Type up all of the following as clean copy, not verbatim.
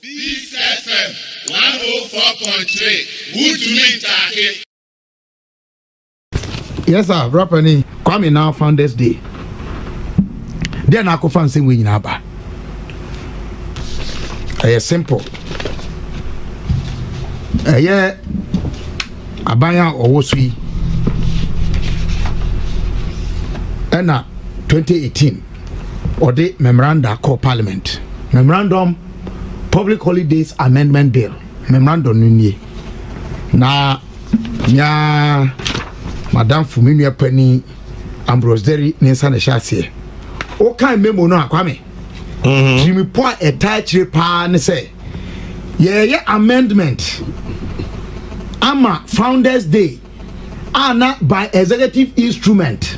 Peace FM 104.3. Good to meet you. Yes, sir. Rappani, Kwame now Founders Day. Then I could find some way in Abba. It's simple. Yeah, Abaya or Wosui. And 2018 or the memoranda called Parliament. Memorandum Public Holidays Amendment Bill. Memorandum Nunye. Na nya Madam Fuminia Penny Ambrose Derry Ninsana Shassie. O kind memo no Kwame. Jimmy point a tight pa and say, yeah, amendment. Ama Founders Day. Not by executive instrument.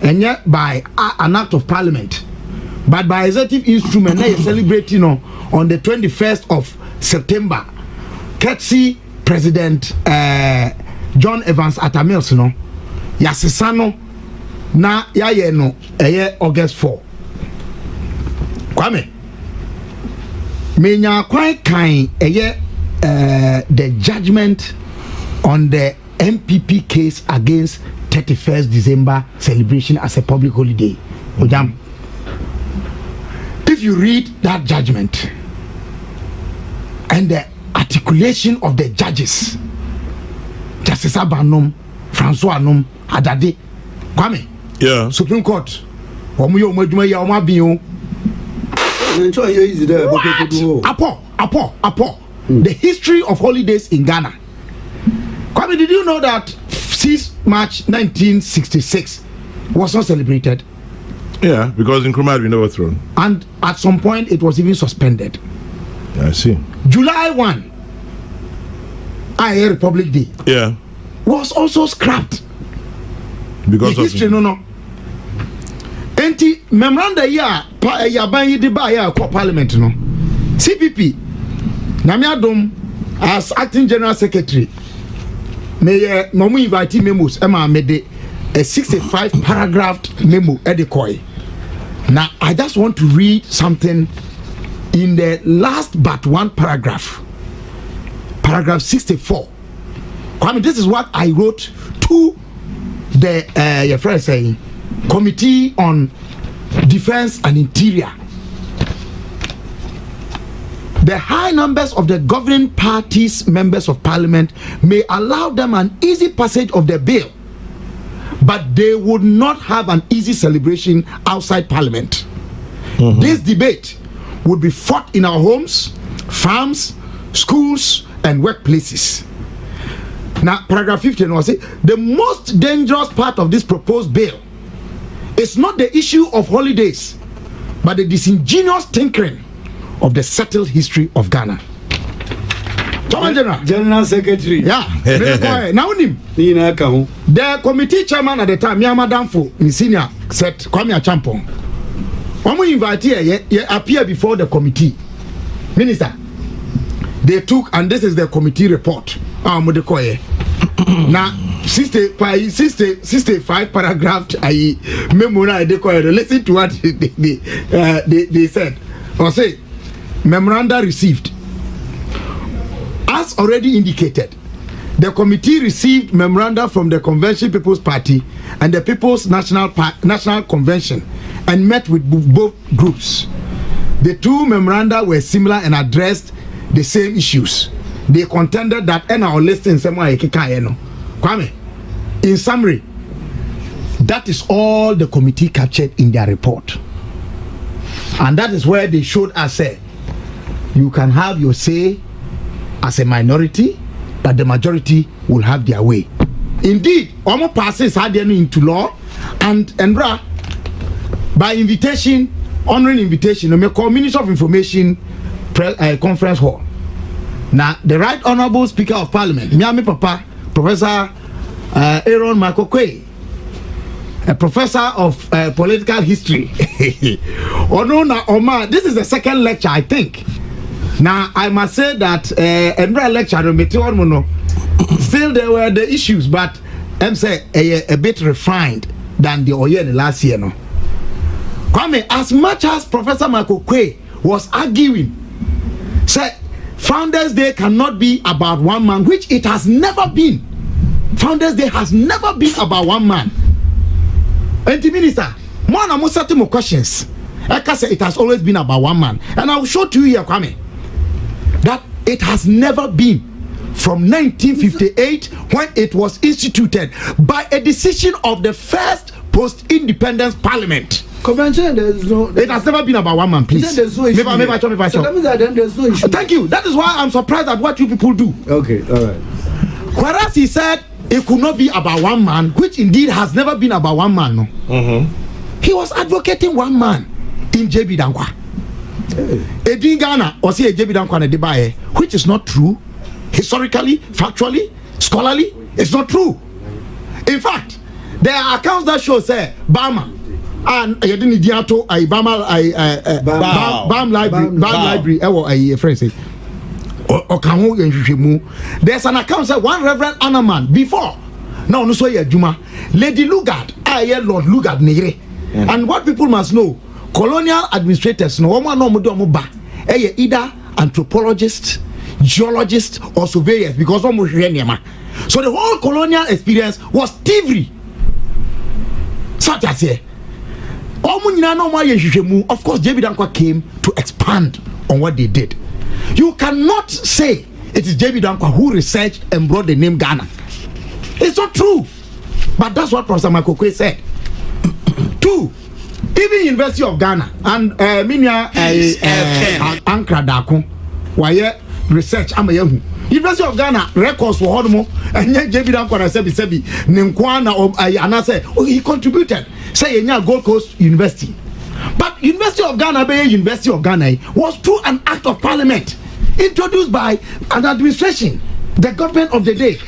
And yet by an act of parliament. But by executive instrument, they celebrating on the 21st of September. Courtesy President John Evans Atamils no yasesano na yaye no August 4. Kwame menya kwan kan the judgment on the MPP case against 31st December celebration as a public holiday. Ojam, if you read that judgment and the articulation of the judges, Justice Abanom, Francois Anom, Adade, Kwame, yeah, Supreme Court, Omuyo Mojuma Bion. Apo. The history of holidays in Ghana. Kwame, did you know that 6 March 1966 was not celebrated? Yeah, because Nkrumah had been overthrown. And at some point it was even suspended. I see. July 1, Republic Day. Yeah. Was also scrapped. Because the history, no. Enti memoranda ya yaban de ba ya parliament no. CPP Namiadom as acting general secretary may no mu invite memos ema mede a 65 paragraph memo edikoy. Now I just want to read something in the last but one paragraph. Paragraph 64. I mean, this is what I wrote to the your friend saying Committee on Defense and Interior. The high numbers of the governing parties members of parliament may allow them an easy passage of the bill, but they would not have an easy celebration outside parliament. This debate would be fought in our homes, farms, schools, and workplaces. Now, paragraph 15 was it, the most dangerous part of this proposed bill is not the issue of holidays, but the disingenuous tinkering of the settled history of Ghana. General Secretary. Yeah. Now the committee chairman at the time, Yamadamfo, in senior, said, Kwame Achampong. When we invite here, appear before the committee. Minister, they took, and this is the committee report. Now, 65 paragraph I memo na listen to what they said or say memoranda received. As already indicated, the committee received memoranda from the Convention People's Party and the People's National Convention and met with both groups. The two memoranda were similar and addressed the same issues. They contended that our listing Kwame, in summary, that is all the committee captured in their report. And that is where they showed us you can have your say as a minority, but the majority will have their way. Indeed, almost passes had into law and by invitation, honoring invitation, we call Minister of Information Conference Hall. Now, the Right Honorable Speaker of Parliament, Miami Papa, Professor Aaron Ocquaye, a professor of political history. This is the second lecture, I think. Now, I must say that lecture, still there were the issues, but I'm saying a bit refined than the Oyen last year. No? Kwame, as much as Professor Ocquaye was arguing Say Founders Day cannot be about one man, which it has never been. Founders Day has never been about one man. And the minister, more and more certain more questions. Like I said, it has always been about one man. And I will show to you here, Kwame, that it has never been from 1958 when it was instituted by a decision of the first post-independence parliament. Convention, it has never been about one man, please. There's no issue. So that means that then there's no issue. Thank you. That is why I'm surprised at what you people do. Okay, all right. Whereas he said it could not be about one man, which indeed has never been about one man. No, he was advocating one man in JB Dankwa. Edin Ghana or say JB Dankwa na debaye, which is not true, historically, factually, scholarly, it's not true. In fact, there are accounts that show say Bama and Yedini Diato Bam library a friend say there's an account say one Reverend Anaman before now no so Juma Lady Lugard Lord Lugard Nere. And what people must know, colonial administrators no one no ba either anthropologists, geologists or surveyors because almost so the whole colonial experience was thievery. Such as here. Of course, JB Dankwa came to expand on what they did. You cannot say it is JB Dankwa who researched and brought the name Ghana. It's not true. But that's what Professor Ocquaye said. Two, even University of Ghana and Minya Ankra Daku, why research Amayahu. University of Ghana records for Hodmo and yet JB Dankwa Sebi Ninkwana or Anase, he contributed. Say Gold Coast University. But University of Ghana, University of Ghana was through an act of parliament introduced by an administration, the government of the day.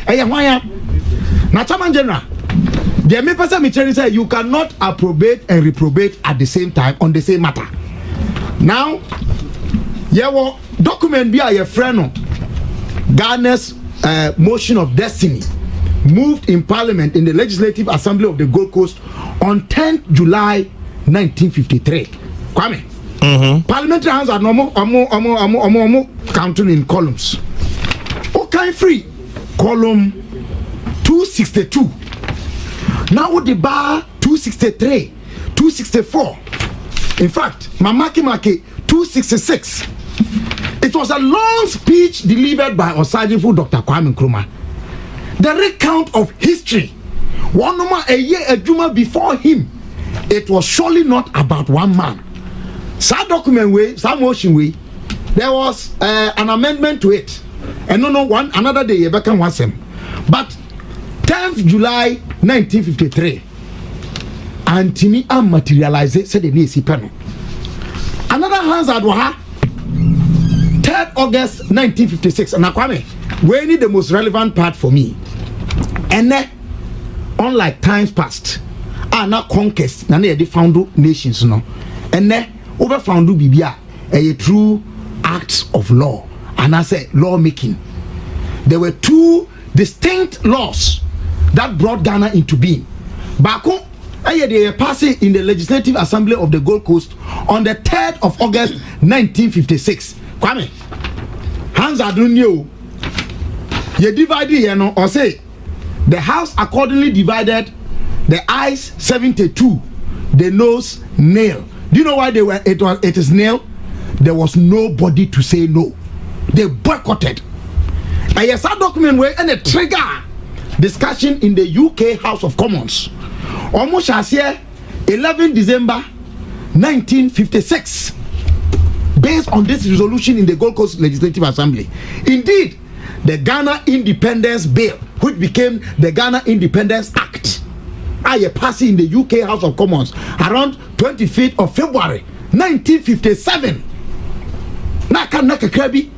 Now, Chairman General, the person say you cannot approbate and reprobate at the same time on the same matter. Now, your document be a friend Ghana's motion of destiny moved in parliament in the Legislative Assembly of the Gold Coast on 10th July 1953. Kwame. Parliamentary hands are normal counting in columns. Okay, free column 262. Now with the bar 263, 264. In fact, Mamaki 266. It was a long speech delivered by Osajifu Dr. Kwame Nkrumah. The recount of history. One number a year a Juma before him. It was surely not about one man. Some document way, some motion way. There was an amendment to it. And another day you can want him. But 10th July 1953. Antimi am materialized said the Nisi panel. Another hands at Waha. 3rd August 1956. And Kwame, we need the most relevant part for me. And then, unlike times past, now conquest, now they found nations, no. And then, over found Bibia, a true acts of law. And I say lawmaking. There were two distinct laws that brought Ghana into being. Bako, they passed it in the Legislative Assembly of the Gold Coast on the 3rd of August 1956. Kwame, hands are doing you. You divide it, or say the House accordingly divided the eyes 72, the nose nail. Do you know why it is nail? There was nobody to say no. They boycotted. And yes, that document were and a trigger discussion in the UK House of Commons. Almost as here, 11 December 1956. Based on this resolution in the Gold Coast Legislative Assembly. Indeed, the Ghana Independence Bill, which became the Ghana Independence Act, passed in the UK House of Commons around 25th of February 1957. Naka krabi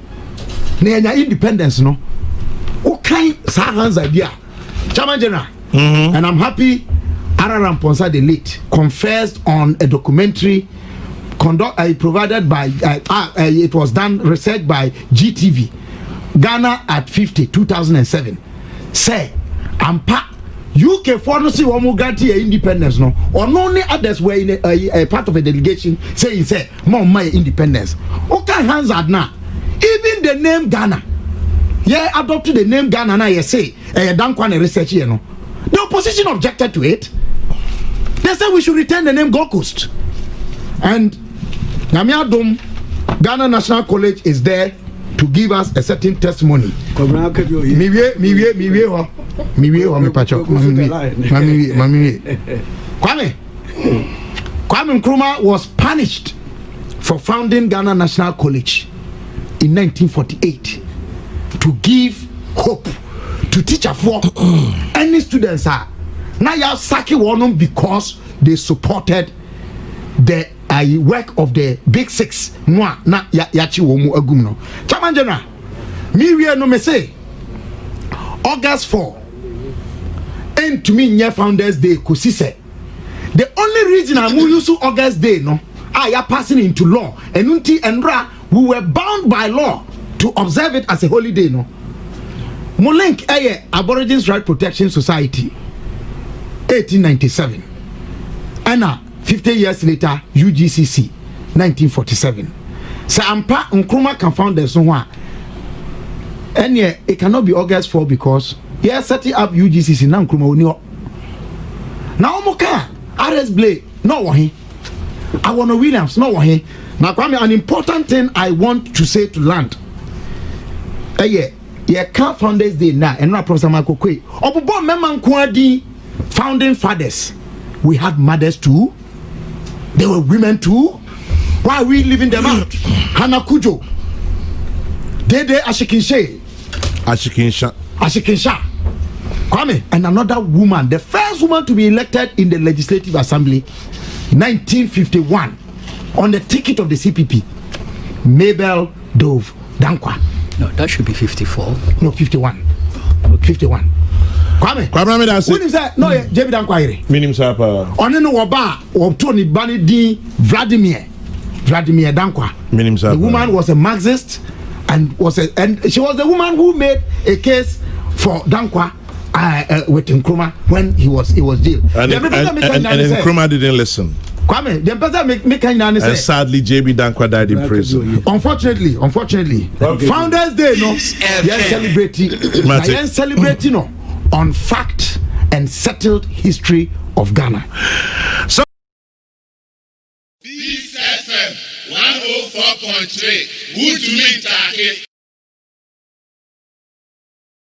na independence no. Okay, Sahan's idea. Chairman General, and I'm happy Araram Ponsa the late confessed on a documentary provided by it was done research by GTV Ghana at 50 2007 say ampa UK for no see one guarantee independence no or only others were in a part of a delegation saying say more my independence okay hands are now Even the name Ghana, adopted the name Ghana. Now you say, Dankwa research here, no. The opposition objected to it. They said we should return the name Gold Coast. And Namiadum, Ghana National College is there to give us a certain testimony. Kwame Nkrumah was punished for founding Ghana National College in 1948 to give hope to teacher for any students are now you saki one because they supported the work of the big six na yachi womu agumno chairman general me we no me say August 4 and to me near Founders Day kusise the only reason I'm using August Day no are passing into law and unti and we were bound by law to observe it as a holiday no Molink Aborigines Right Protection Society 1897 and 50 years later UGCC 1947 so ampa Nkrumah can found this one and it cannot be August 4 because setting up UGCC now Nkrumah only now moka RS Blake no wahi I want Williams no wahi now Kwame an important thing I want to say to land can't Founders Day now and not Professor Michael Ocquaye obobo memman kwadi founding fathers we had mothers too. There were women too. Why are we leaving them out? Hannah Kujo, Dede Ashikinsha, Kwame, and another woman, the first woman to be elected in the Legislative Assembly, 1951, on the ticket of the CPP, Mabel Dove Dankwa. No, that should be 54. No, 51. 51. Kwame me that say. When is that? No, JB Dankwa. Minim sapa. Ono no oba or Tony Bani di Vladimir Dankwa. Minim sapa. The woman was a Marxist and she was the woman who made a case for Dankwa with Nkrumah when he was jailed. And Nkrumah didn't listen. Kwame, the person make and sadly JB Dankwa died in prison. Unfortunately. Okay. Founders Day no. Celebrating no on fact and settled history of Ghana. So This FM 104.3 Good to me,